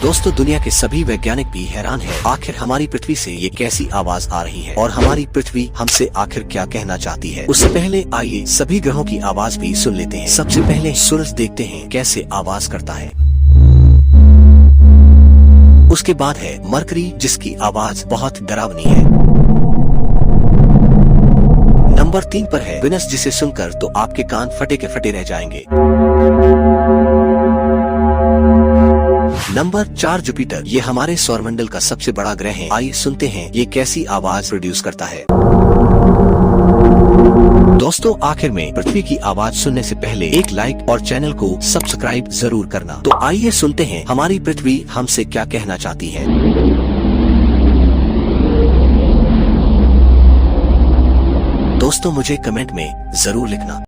दोस्तों, दुनिया के सभी वैज्ञानिक भी हैरान हैं। आखिर हमारी पृथ्वी से ये कैसी आवाज आ रही है और हमारी पृथ्वी हमसे आखिर क्या कहना चाहती है। उससे पहले आइए सभी ग्रहों की आवाज भी सुन लेते हैं। सबसे पहले सूरज देखते हैं कैसे आवाज करता है। उसके बाद है मरकरी, जिसकी आवाज बहुत डरावनी है। नंबर 3 पर है विनस, जिसे सुनकर तो आपके कान फटे के फटे रह जाएंगे। नंबर 4 जुपिटर, ये हमारे सौरमंडल का सबसे बड़ा ग्रह है। आइए सुनते हैं ये कैसी आवाज प्रोड्यूस करता है। दोस्तों, आखिर में पृथ्वी की आवाज सुनने से पहले एक लाइक और चैनल को सब्सक्राइब जरूर करना। तो आइए सुनते हैं हमारी पृथ्वी हमसे क्या कहना चाहती है। दोस्तों, मुझे कमेंट में जरूर लिखना।